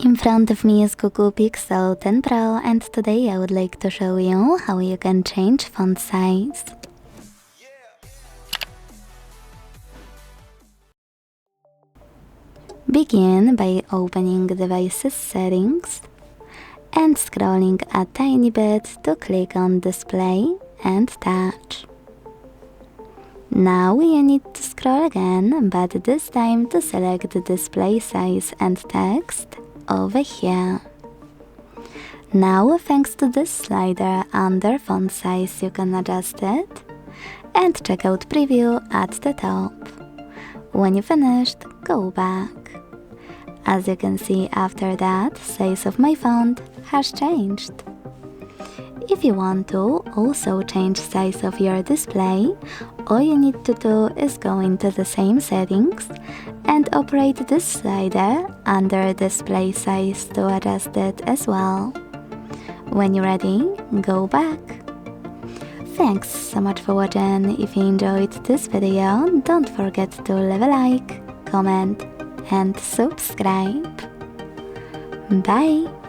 In front of me is Google Pixel 10 Pro, and today I would like to show you how you can change font size. Begin by opening Devices Settings and scrolling a tiny bit to click on Display and Touch. Now you need to scroll again, but this time to select the display size and text over here. Now, thanks to this slider under font size, you can adjust it and check out preview at the top. When you finished, go back. As you can see, after that, size of my font has changed. If you want to also change size of your display, all you need to do is go into the same settings and operate this slider under display size to adjust it as well. When you're ready, go back. Thanks so much for watching. If you enjoyed this video, don't forget to leave a like, comment and subscribe. Bye!